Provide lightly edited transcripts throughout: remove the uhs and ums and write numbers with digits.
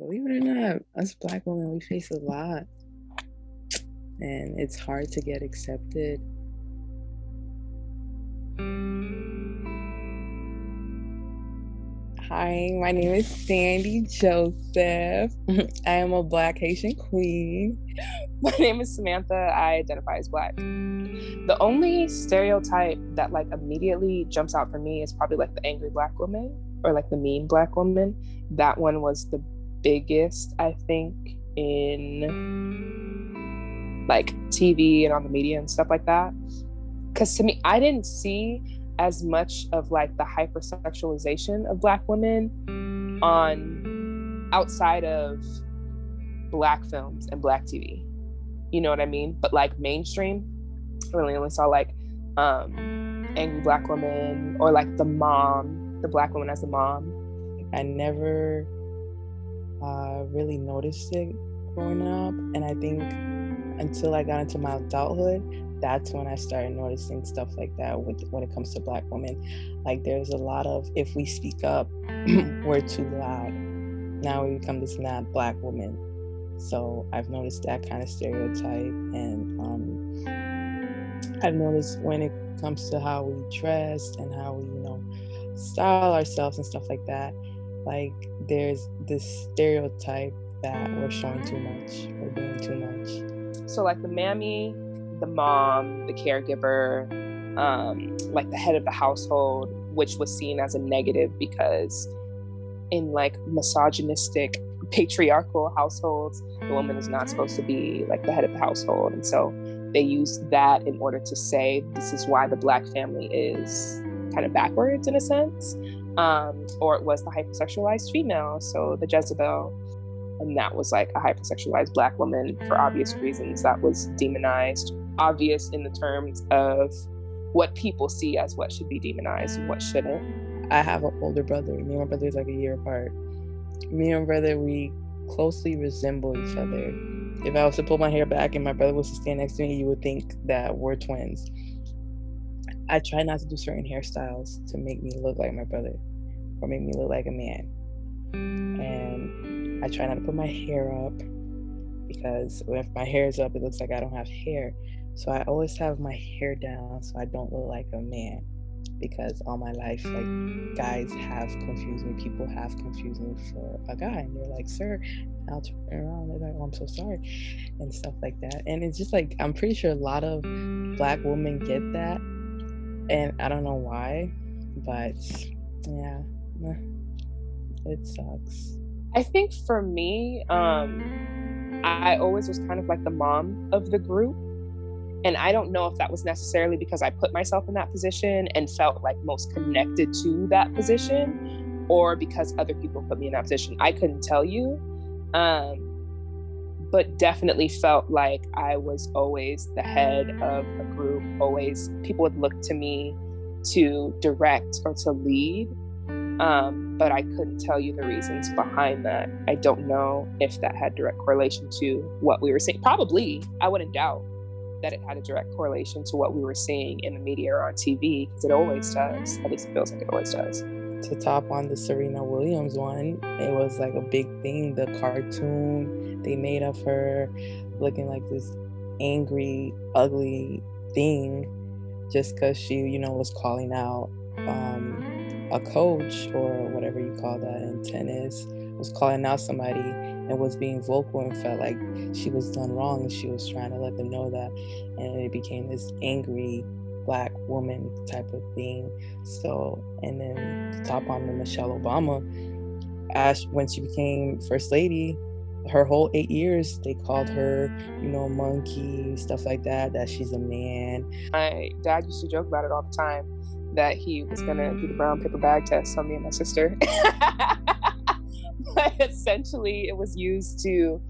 Believe it or not, us Black women, we face a lot, and it's hard to get accepted. Hi, my name is Sandy Joseph. I am a Black Haitian queen. My name is Samantha. I identify as Black. The only stereotype that immediately jumps out for me is probably the angry Black woman or the mean Black woman. That one was the biggest, I think, in TV and on the media and stuff like that. Because to me, I didn't see as much of the hypersexualization of Black women on outside of Black films and Black TV. You know what I mean? But mainstream, I really only saw angry Black woman or the mom, the Black woman as the mom. I never really noticed it growing up, and I think until I got into my adulthood, that's when I started noticing stuff like that when it comes to Black women. There's a lot of, if we speak up, we're too loud. Now we become this mad Black woman. So I've noticed that kind of stereotype, and I've noticed when it comes to how we dress and how we, style ourselves and stuff like that. There's this stereotype that we're showing too much, we're doing too much. So the mammy, the mom, the caregiver, the head of the household, which was seen as a negative because in misogynistic patriarchal households, the woman is not supposed to be the head of the household. And so they use that in order to say this is why the Black family is kind of backwards in a sense. Or it was the hypersexualized female, so the Jezebel. And that was a hypersexualized Black woman for obvious reasons. That was demonized, obvious in the terms of what people see as what should be demonized and what shouldn't. I have an older brother. Me and my brother is a year apart. Me and my brother, we closely resemble each other. If I was to pull my hair back and my brother was to stand next to me, you would think that we're twins. I try not to do certain hairstyles to make me look like my brother or make me look like a man. And I try not to put my hair up because if my hair is up, it looks like I don't have hair. So I always have my hair down so I don't look like a man. Because all my life, guys have confused me. People have confused me for a guy, and they're like, "Sir," I'll turn around. They're like, "Oh, I'm so sorry," and stuff like that. And it's just I'm pretty sure a lot of Black women get that, and I don't know why, but yeah, it sucks. I think for me, I always was kind of the mom of the group. And I don't know if that was necessarily because I put myself in that position and felt most connected to that position, or because other people put me in that position. I couldn't tell you, but definitely felt like I was always the head of a group. Always people would look to me to direct or to lead, but I couldn't tell you the reasons behind that. I don't know if that had direct correlation to what we were seeing. Probably, I wouldn't doubt that it had a direct correlation to what we were seeing in the media or on TV, because it always does. At least it feels like it always does. To top on the Serena Williams one, it was a big thing. The cartoon they made of her looking like this angry, ugly thing just because she, was calling out a coach or whatever you call that in tennis, was calling out somebody and was being vocal and felt like she was done wrong, and she was trying to let them know that, and it became this angry Black woman type of thing. So, and then to top on the Michelle Obama, when she became first lady, her whole 8 years they called her, monkey, stuff like that she's a man. My dad used to joke about it all the time, that he was gonna do the brown paper bag test on me and my sister. But essentially it was used to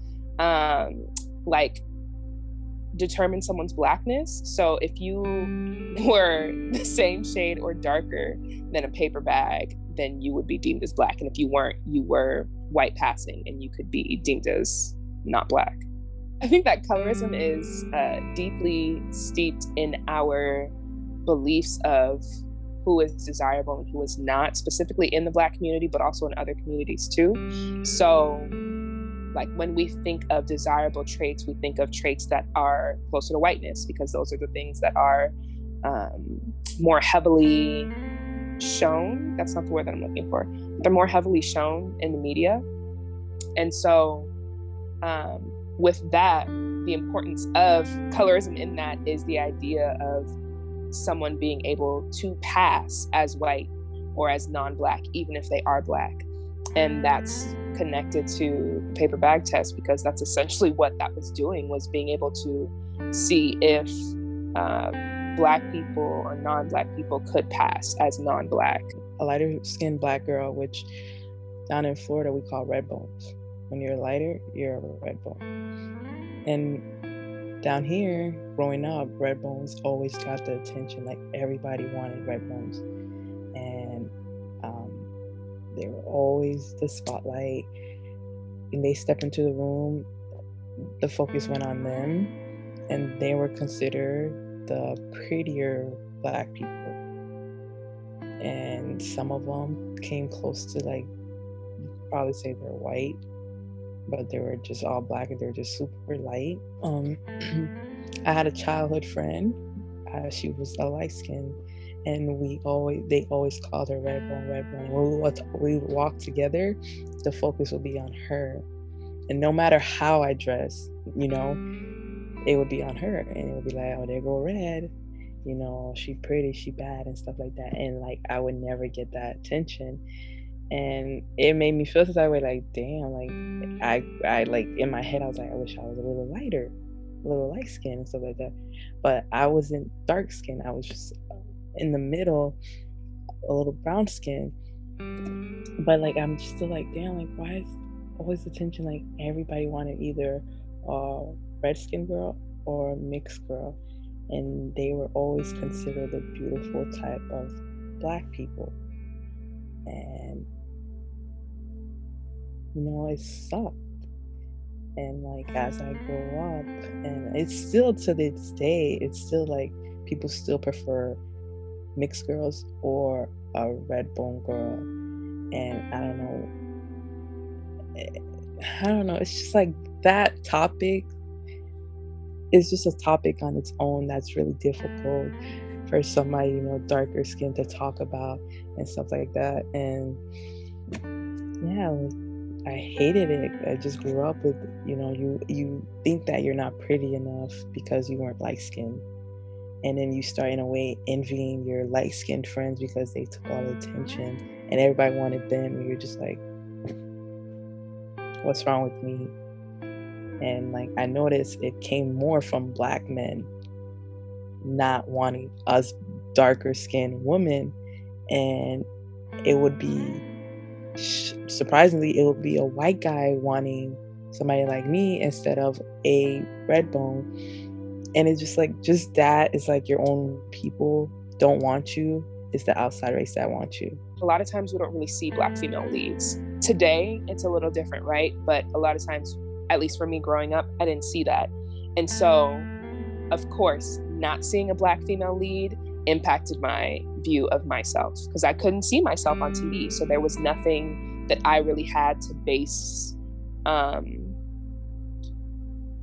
determine someone's Blackness. So if you were the same shade or darker than a paper bag, then you would be deemed as Black. And if you weren't, you were white passing and you could be deemed as not Black. I think that colorism is deeply steeped in our beliefs of who is desirable and who is not, specifically in the Black community, but also in other communities too. So Like when we think of desirable traits, we think of traits that are closer to whiteness, because those are the things that are more heavily shown. That's not the word that I'm looking for. They're more heavily shown in the media. And so with that, the importance of colorism in that is the idea of someone being able to pass as white or as non-Black, even if they are Black. And that's connected to the paper bag test, because that's essentially what that was doing, was being able to see if Black people or non-Black people could pass as non-Black. A lighter skinned Black girl, which down in Florida we call red bones. When you're lighter, you're a red bone. And down here, growing up, red bones always got the attention. Like everybody wanted red bones. And they were always the spotlight. When they step into the room, the focus went on them, and they were considered the prettier Black people. And some of them came close to, like, you could probably say they're white, but they were just all Black and they were just super light. I had a childhood friend. She was a light skin, and they always called her red bone, red bone. When we would walk together, the focus would be on her, and no matter how I dress, it would be on her, and it would be like, oh, there go red, she pretty, she bad, and stuff like that. And like I would never get that attention, and it made me feel that way. Like, damn, like I like in my head I was like, I wish I was a little lighter, a little light skin and stuff like that. But I wasn't dark skin. I was just in the middle, a little brown skin. But like I'm still like, damn, like why is always attention? Like everybody wanted either a red skin girl or a mixed girl, and they were always considered the beautiful type of Black people. And it sucked. And like as I grow up, and it's still to this day, it's still like people still prefer mixed girls or a red bone girl. And I don't know, it's just like that topic is just a topic on its own that's really difficult for somebody darker skin to talk about and stuff like that. And yeah, I hated it. I just grew up with you think that you're not pretty enough because you weren't light skinned, and then you start in a way envying your light skinned friends because they took all the attention and everybody wanted them, and you're just like, what's wrong with me? And like I noticed it came more from Black men not wanting us darker skinned women, and it would be surprisingly it would be a white guy wanting somebody like me instead of a red bone. And it's just that is like your own people don't want you. It's the outside race that wants you. A lot of times we don't really see Black female leads. Today it's a little different, right? But a lot of times, at least for me growing up, I didn't see that. And so of course not seeing a Black female lead impacted my view of myself, because I couldn't see myself on TV. So there was nothing that I really had to base a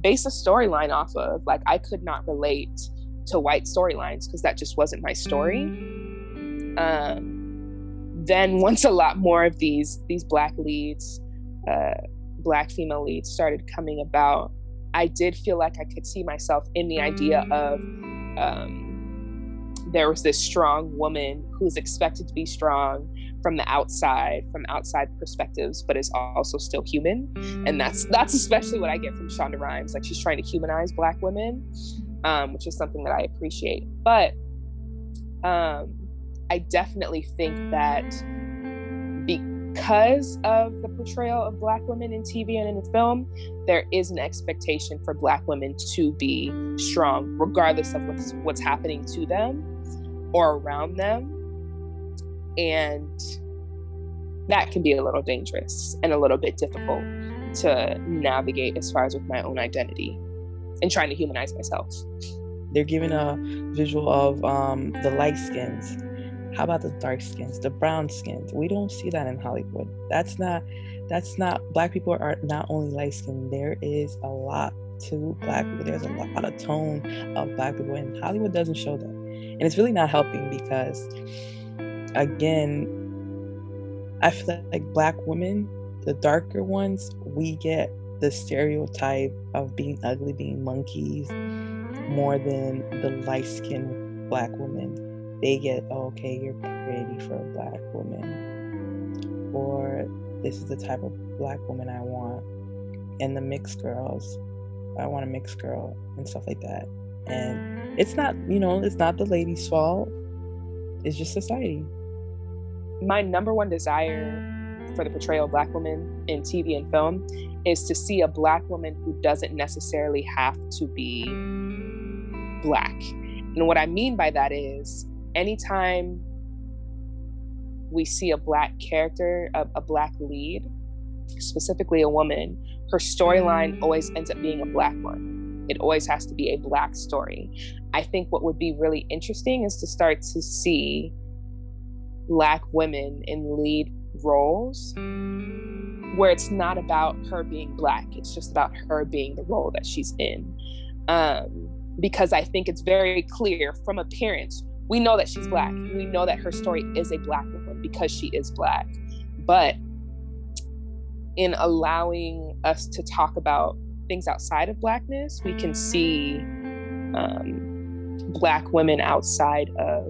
storyline off of. Like I could not relate to white storylines because that just wasn't my story. Then once a lot more of these Black leads, Black female leads started coming about, I did feel like I could see myself in the idea of there was this strong woman who's expected to be strong from the outside, from outside perspectives, but is also still human. And that's especially what I get from Shonda Rhimes. Like she's trying to humanize Black women, which is something that I appreciate. But I definitely think that because of the portrayal of Black women in TV and in film, there is an expectation for Black women to be strong, regardless of what's happening to them or around them. And that can be a little dangerous and a little bit difficult to navigate as far as with my own identity and trying to humanize myself. They're giving a visual of the light skins, How about the dark skins, the brown skins? We don't see that in Hollywood. That's not Black people are not only light skinned. There is a lot to Black people. There's a lot of tone of Black people, and Hollywood doesn't show that. And it's really not helping because, again, I feel like Black women, the darker ones, we get the stereotype of being ugly, being monkeys, more than the light-skinned Black women. They get, oh, okay, you're pretty for a Black woman, or this is the type of Black woman I want. And the mixed girls, I want a mixed girl, and stuff like that. And it's not, it's not the lady's fault. It's just society. My number one desire for the portrayal of Black women in TV and film is to see a Black woman who doesn't necessarily have to be Black. And what I mean by that is, anytime we see a Black character, a Black lead, specifically a woman, her storyline always ends up being a Black one. It always has to be a Black story. I think what would be really interesting is to start to see Black women in lead roles where it's not about her being Black, it's just about her being the role that she's in. Because I think it's very clear from appearance, we know that she's Black. We know that her story is a Black woman because she is Black. But in allowing us to talk about things outside of Blackness, we can see Black women outside of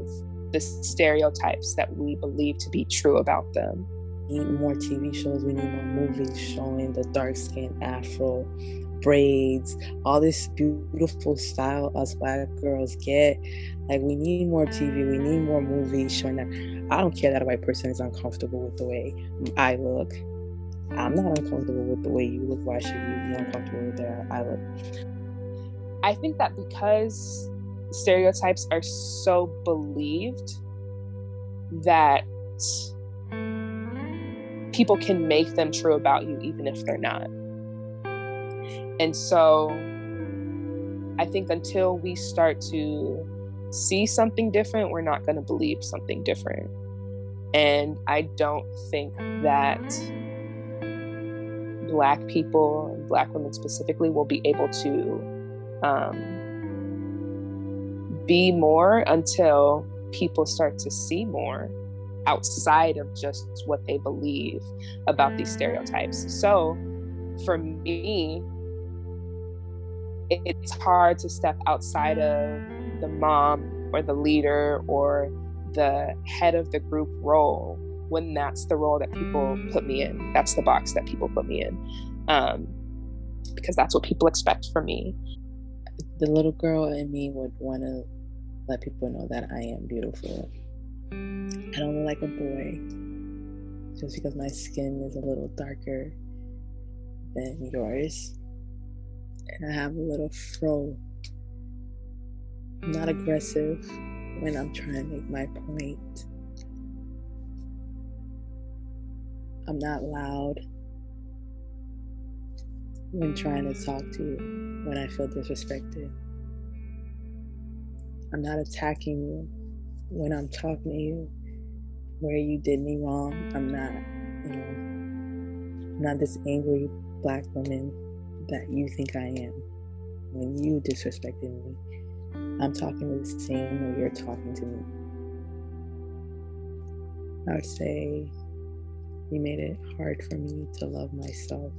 the stereotypes that we believe to be true about them. We need more TV shows. We need more movies showing the dark skin, afro, braids, all this beautiful style us Black girls get. Like, we need more TV. We need more movies showing that. I don't care that a white person is uncomfortable with the way I look. I'm not uncomfortable with the way you look. Why should you be uncomfortable with the way I look? I think that because stereotypes are so believed that people can make them true about you even if they're not. And so I think until we start to see something different, we're not going to believe something different. And I don't think that Black people, and Black women specifically, will be able to be more until people start to see more outside of just what they believe about these stereotypes. So for me, it's hard to step outside of the mom or the leader or the head of the group role when that's the role that people put me in. That's the box that people put me in, because that's what people expect from me. The little girl in me would want to let people know that I am beautiful. I don't look like a boy just because my skin is a little darker than yours. And I have a little fro. I'm not aggressive when I'm trying to make my point. I'm not loud when trying to talk to you, when I feel disrespected. I'm not attacking you when I'm talking to you where you did me wrong. I'm not this angry Black woman that you think I am when you disrespected me. I'm talking the same way you're talking to me. I would say you made it hard for me to love myself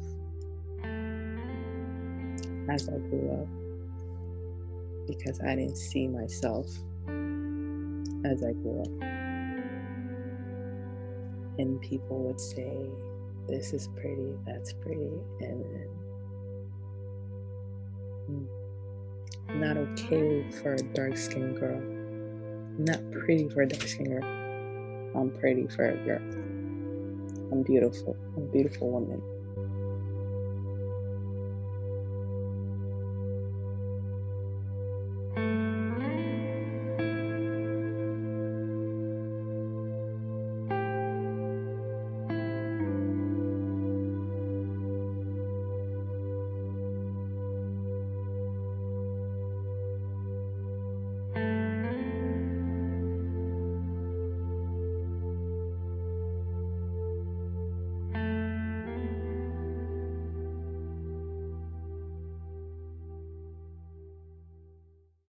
as I grew up because I didn't see myself as I grew up. And people would say, this is pretty, that's pretty, and then I'm not okay for a dark-skinned girl. I'm not pretty for a dark-skinned girl. I'm pretty for a girl. I'm beautiful. I'm a beautiful woman.